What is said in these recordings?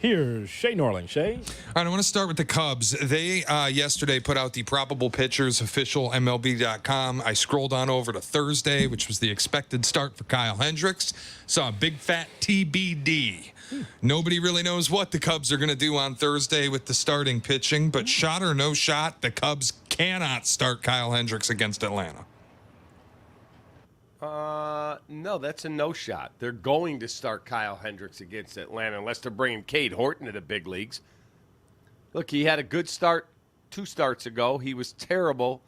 Here's Shea Norling. Shea? All right, I want to start with the Cubs. They yesterday put out the probable pitchers, official MLB.com. I scrolled on over to Thursday, which was the expected start for Kyle Hendricks. Saw a big fat TBD. Nobody really knows what the Cubs are going to do on Thursday with the starting pitching, but shot or no shot, the Cubs cannot start Kyle Hendricks against Atlanta. No, that's a no shot. They're going to start Kyle Hendricks against Atlanta unless they're bringing Cade Horton to the big leagues. Look, he had a good start 2 starts ago. He was terrible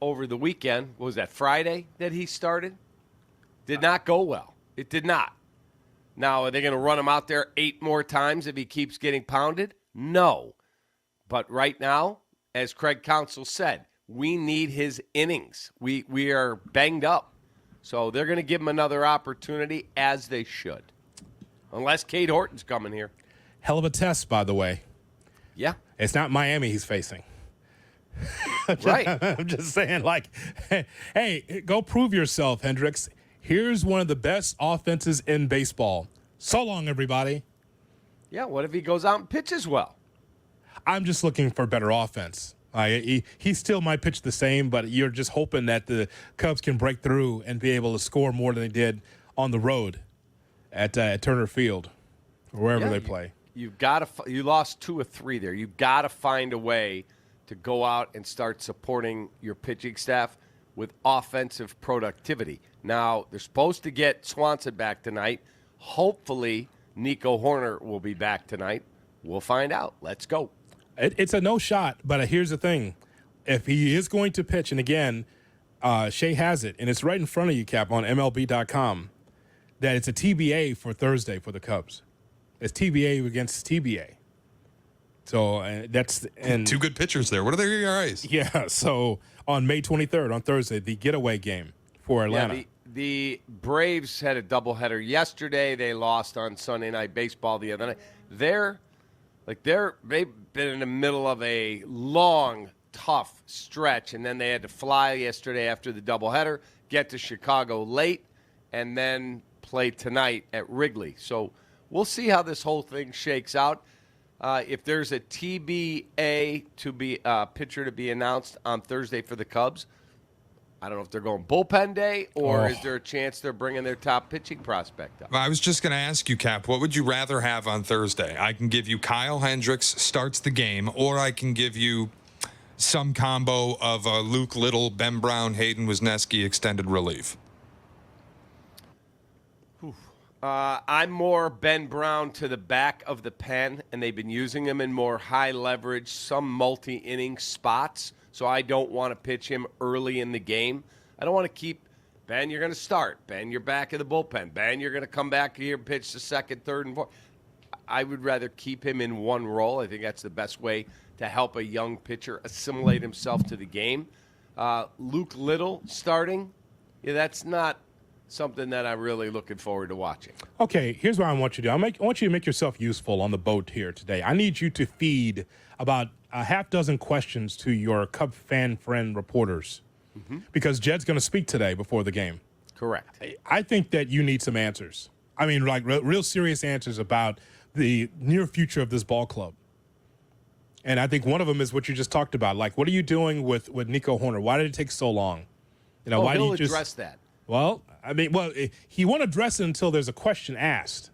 over the weekend. What was that, Friday that he started? Did not go well. It did not. Now, are they going to run him out there 8 more times if he keeps getting pounded? No. But right now, as Craig Counsell said, we need his innings. We are banged up. So they're going to give him another opportunity, as they should. Unless Cade Horton's coming here. Hell of a test, by the way. Yeah. It's not Miami he's facing. Right. I'm just saying, like, hey, go prove yourself, Hendricks. Here's one of the best offenses in baseball. So long, everybody. Yeah, what if he goes out and pitches well? I'm just looking for better offense. He still might pitch the same, but you're just hoping that the Cubs can break through and be able to score more than they did on the road at Turner Field or wherever they play. You've got to. You lost 2 or 3 there. You've got to find a way to go out and start supporting your pitching staff with offensive productivity. Now they're supposed to get Swanson back tonight. Hopefully, Nico Hoerner will be back tonight. We'll find out. Let's go. It's a no shot, but here's the thing. If he is going to pitch, and again, Shea has it, and it's right in front of you, Cap, on MLB.com, that it's a TBA for Thursday for the Cubs. It's TBA against TBA. So that's – and 2 good pitchers there. What are their ERAs? Yeah, so on May 23rd, on Thursday, the getaway game for Atlanta. Yeah, the Braves had a doubleheader yesterday. They lost on Sunday Night Baseball the other night. They've been in the middle of a long, tough stretch, and then they had to fly yesterday after the doubleheader, get to Chicago late, and then play tonight at Wrigley. So we'll see how this whole thing shakes out. If there's a TBA to be pitcher to be announced on Thursday for the Cubs, I don't know if they're going bullpen day or is there a chance they're bringing their top pitching prospect up? I was just going to ask you, Cap, what would you rather have on Thursday? I can give you Kyle Hendricks starts the game, or I can give you some combo of Luke Little, Ben Brown, Hayden Wisniewski extended relief. I'm more Ben Brown to the back of the pen, and they've been using him in more high leverage, some multi-inning spots. So I don't want to pitch him early in the game. I don't want to keep, Ben, you're going to start. Ben, you're back in the bullpen. Ben, you're going to come back here and pitch the 2nd, 3rd, and 4th. I would rather keep him in one role. I think that's the best way to help a young pitcher assimilate himself to the game. Luke Little starting, that's not something that I'm really looking forward to watching. Okay, here's what I want you to do. I want you to make yourself useful on the boat here today. I need you to feed about a half dozen questions to your Cub fan friend reporters because Jed's going to speak today before the game. Correct. I think that you need some answers. I mean, like real serious answers about the near future of this ball club. And I think one of them is what you just talked about. Like, what are you doing with Nico Hoerner? Why did it take so long? Why do you address that? Well, he won't address it until there's a question asked.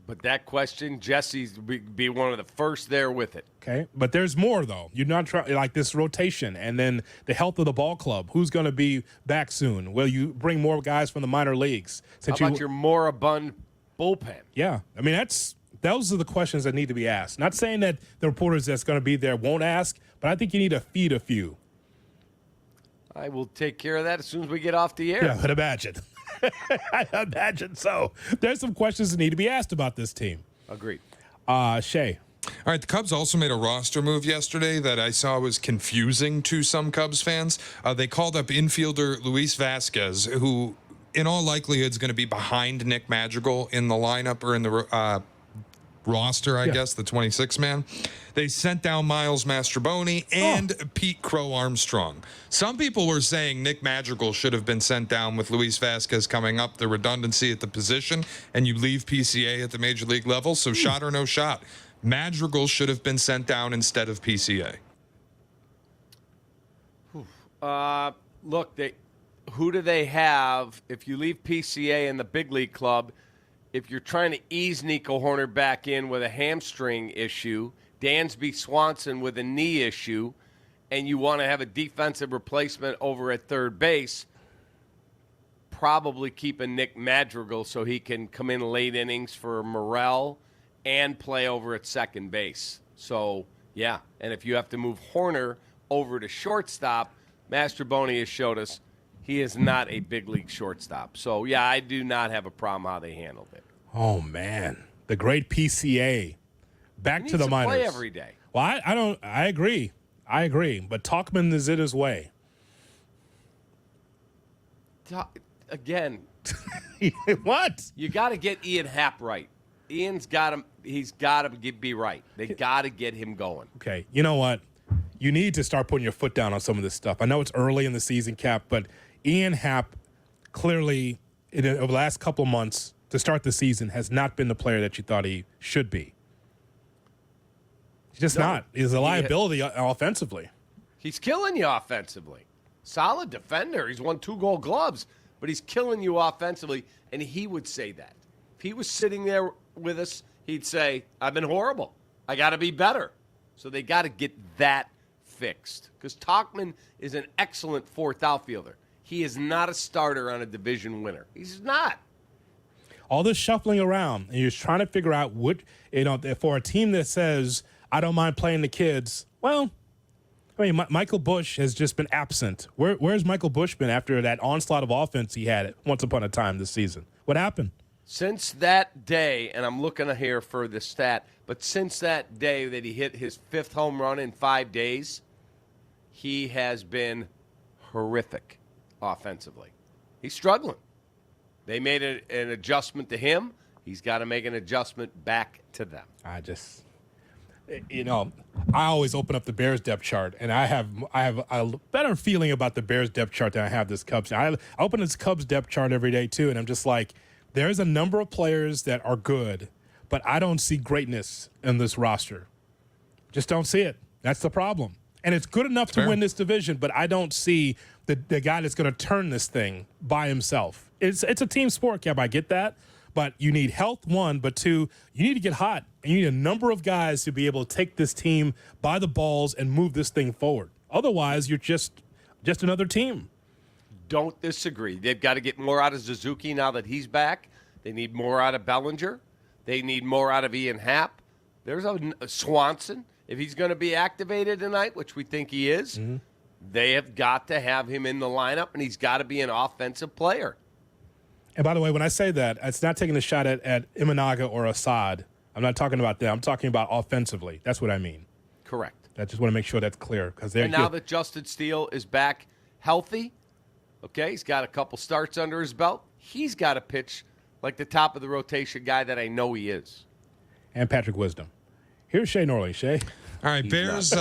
But that question, Jesse's be one of the first there with it. Okay, but there's more, though. You're not trying like this rotation and then the health of the ball club. Who's going to be back soon? Will you bring more guys from the minor leagues? How about your moribund bullpen? Yeah, I mean, those are the questions that need to be asked. Not saying that the reporters that's going to be there won't ask, but I think you need to feed a few. I will take care of that as soon as we get off the air. Yeah, but imagine. I imagine so. There's some questions that need to be asked about this team. Agreed. Shea. All right, the Cubs also made a roster move yesterday that I saw was confusing to some Cubs fans. They called up infielder Luis Vasquez, who in all likelihood is going to be behind Nick Madrigal in the lineup or in the roster, I guess, the 26-man. They sent down Miles Mastrobuoni and Pete Crow-Armstrong. Some people were saying Nick Madrigal should have been sent down with Luis Vasquez coming up, the redundancy at the position, and you leave PCA at the major league level, so shot or no shot. Madrigal should have been sent down instead of PCA. Look, who do they have if you leave PCA in the big league club? If you're trying to ease Nico Hoerner back in with a hamstring issue, Dansby Swanson with a knee issue, and you want to have a defensive replacement over at third base, probably keep a Nick Madrigal so he can come in late innings for Morel and play over at second base. So, yeah, and if you have to move Hoerner over to shortstop, Mastrobuoni has showed us he is not a big league shortstop. So, yeah, I do not have a problem how they handled it. Oh, man. The great PCA. Back to the minors. Play every day. Well, I agree. But Talkman is in his way. Again. What? You got to get Ian Happ right. Ian's got him. He's got to be right. They got to get him going. Okay. You know what? You need to start putting your foot down on some of this stuff. I know it's early in the season, Cap, but Ian Happ clearly, over the last couple of months to start the season, has not been the player that you thought he should be. He's just not. He's a liability offensively. He's killing you offensively. Solid defender. He's won 2 Gold Gloves, but he's killing you offensively, and he would say that. If he was sitting there with us, he'd say, I've been horrible. I got to be better. So they got to get that fixed because Talkman is an excellent fourth outfielder. He is not a starter on a division winner. He's not. All this shuffling around, and you're trying to figure out what, for a team that says, I don't mind playing the kids, well, I mean, Michael Bush has just been absent. Where's Michael Bush been after that onslaught of offense he had once upon a time this season? What happened? Since that day, and I'm looking here for the stat, but since that day that he hit his 5th home run in 5 days, he has been horrific offensively. He's struggling. They made an adjustment to him. He's got to make an adjustment back to them. I always open up the Bears depth chart, and I have a better feeling about the Bears depth chart than I have this Cubs. I open this Cubs depth chart every day, too, and I'm just like, there's a number of players that are good, but I don't see greatness in this roster. Just don't see it. That's the problem. And it's good enough to win this division, but I don't see the guy that's going to turn this thing by himself. It's a team sport, Cap. I get that. But you need health, 1, but 2, you need to get hot. And you need a number of guys to be able to take this team by the balls and move this thing forward. Otherwise, you're just another team. Don't disagree. They've got to get more out of Suzuki now that he's back. They need more out of Bellinger. They need more out of Ian Happ. There's a Swanson. If he's going to be activated tonight, which we think he is, they have got to have him in the lineup, and he's got to be an offensive player. And by the way, when I say that, it's not taking a shot at Imanaga or Assad. I'm not talking about them. I'm talking about offensively. That's what I mean. Correct. I just want to make sure that's clear. And now that Justin Steele is back healthy, okay, he's got a couple starts under his belt, he's got to pitch like the top of the rotation guy that I know he is. And Patrick Wisdom. Here's Shea Norling. Shea. All right, Bears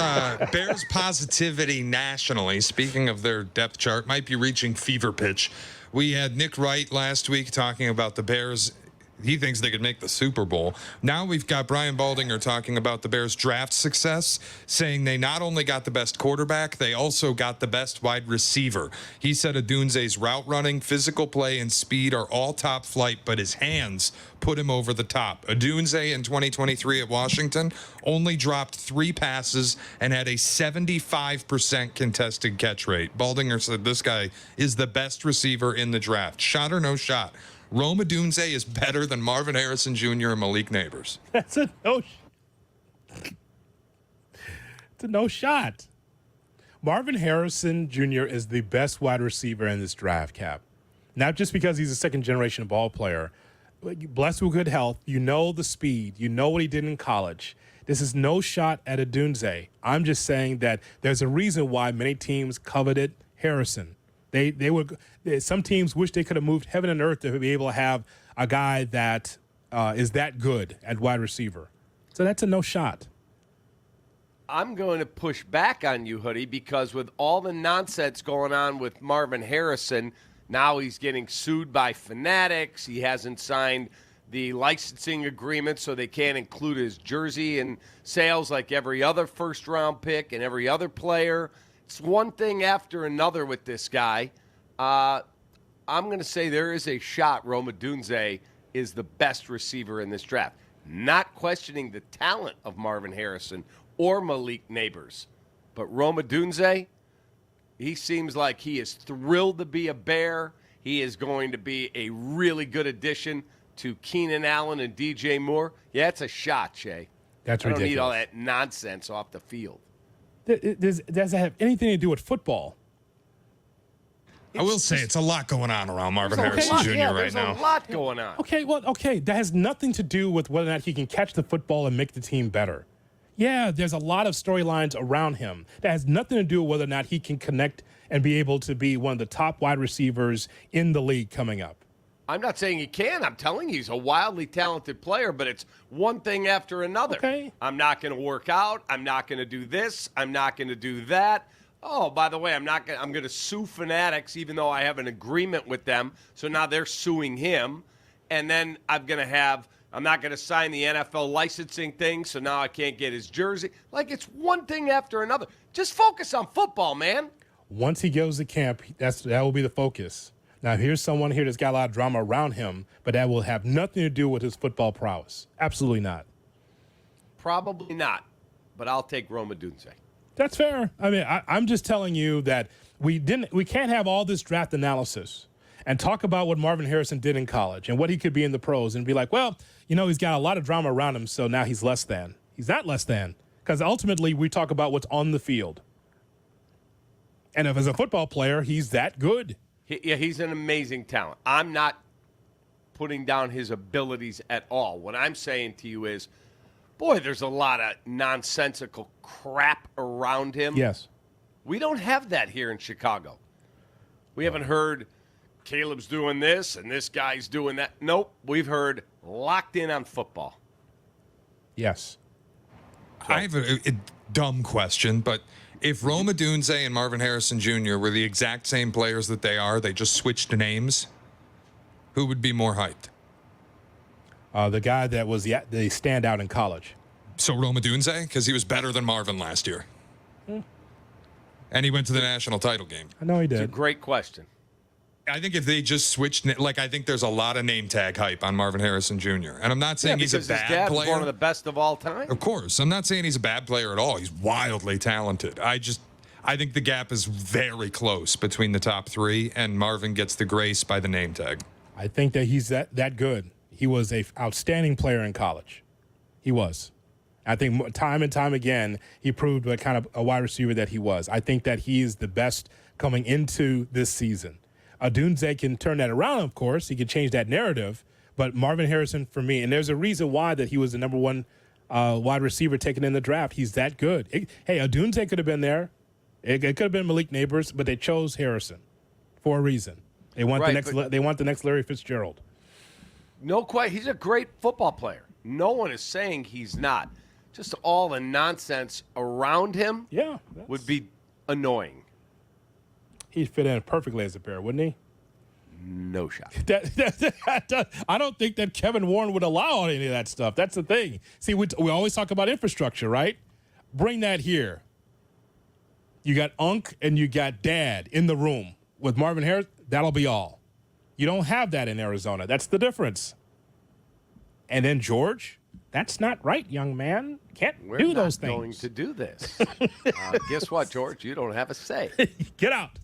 positivity nationally, speaking of their depth chart, might be reaching fever pitch. We had Nick Wright last week talking about the Bears. He thinks they could make the Super Bowl. Now we've got Brian Baldinger talking about the Bears' draft success, saying they not only got the best quarterback, they also got the best wide receiver. He said Odunze's route running, physical play, and speed are all top flight, but his hands put him over the top. Odunze in 2023 at Washington only dropped 3 passes and had a 75% contested catch rate. Baldinger said this guy is the best receiver in the draft. Shot or no shot? Rome Odunze is better than Marvin Harrison Jr. and Malik Neighbors. That's a no. It's a no shot. Marvin Harrison Jr. is the best wide receiver in this draft, Cap. Not just because he's a second-generation ball player. Blessed with good health. You know the speed. You know what he did in college. This is no shot at Odunze. I'm just saying that there's a reason why many teams coveted Harrison. Some teams wish they could have moved heaven and earth to be able to have a guy that is that good at wide receiver. So that's a no shot. I'm going to push back on you, Hoodie, because with all the nonsense going on with Marvin Harrison, now he's getting sued by Fanatics. He hasn't signed the licensing agreement, so they can't include his jersey in sales like every other first-round pick and every other player. It's one thing after another with this guy. I'm going to say there is a shot Rome Odunze is the best receiver in this draft. Not questioning the talent of Marvin Harrison or Malik Neighbors. But Rome Odunze, he seems like he is thrilled to be a Bear. He is going to be a really good addition to Keenan Allen and DJ Moore. Yeah, it's a shot, Shea. That's I ridiculous. don't need all that nonsense off the field. Does that have anything to do with football? I will say it's a lot going on around Marvin Harrison Jr. Yeah, right there's now. a lot going on. Okay. That has nothing to do with whether or not he can catch the football and make the team better. Yeah, there's a lot of storylines around him. That has nothing to do with whether or not he can connect and be able to be one of the top wide receivers in the league coming up. I'm not saying he can. I'm telling you he's a wildly talented player, but it's one thing after another. Okay. I'm not going to work out. I'm not going to do this. I'm not going to do that. Oh, by the way, I'm going to sue Fanatics even though I have an agreement with them. So now they're suing him. And then I'm not going to sign the NFL licensing thing, so now I can't get his jersey. Like, it's one thing after another. Just focus on football, man. Once he goes to camp, that will be the focus. Now, here's someone here that's got a lot of drama around him, but that will have nothing to do with his football prowess. Absolutely not. Probably not, but I'll take Rome Odunze. That's fair. I mean, I'm just telling you that we can't have all this draft analysis and talk about what Marvin Harrison did in college and what he could be in the pros and be like, well, he's got a lot of drama around him, so now he's less than. He's not less than, because ultimately we talk about what's on the field. And if as a football player, he's that good. He's an amazing talent. I'm not putting down his abilities at all. What I'm saying to you is, boy, there's a lot of nonsensical crap around him. Yes. We don't have that here in Chicago. We haven't heard Caleb's doing this and this guy's doing that. Nope. We've heard locked in on football. Yes. I have a dumb question, but if Rome Odunze and Marvin Harrison Jr. were the exact same players that they just switched names, who would be more hyped? The guy that was the standout in college. So Rome Odunze, because he was better than Marvin last year. And he went to the national title game. I know he It's a did. great question. I think if they just switched, I think there's a lot of name tag hype on Marvin Harrison Jr. And I'm not saying he's a because his bad dad was player. one of the best of all time. Of course. I'm not saying he's a bad player at all. He's wildly talented. I think the gap is very close between the top three, and Marvin gets the grace by the name tag. I think that he's that good. He was an outstanding player in college. He was. I think time and time again, he proved what kind of a wide receiver that he was. I think that he is the best coming into this season. Odunze can turn that around, of course. He can change that narrative. But Marvin Harrison, for me, and there's a reason why that he was the number one wide receiver taken in the draft. He's that good. Hey, Odunze could have been there. It could have been Malik Neighbors, but they chose Harrison for a reason. They want the next Larry Fitzgerald. No question. He's a great football player. No one is saying he's not. Just all the nonsense around him would be annoying. He'd fit in perfectly as a Bear, wouldn't he? No shot. I don't think that Kevin Warren would allow any of that stuff. That's the thing. See, we always talk about infrastructure, right? Bring that here. You got Unc and you got Dad in the room with Marvin Harris. That'll be all. You don't have that in Arizona. That's the difference. And then George, that's not right, young man. Can't do those things. We're not going to do this. Guess what, George? You don't have a say. Get out.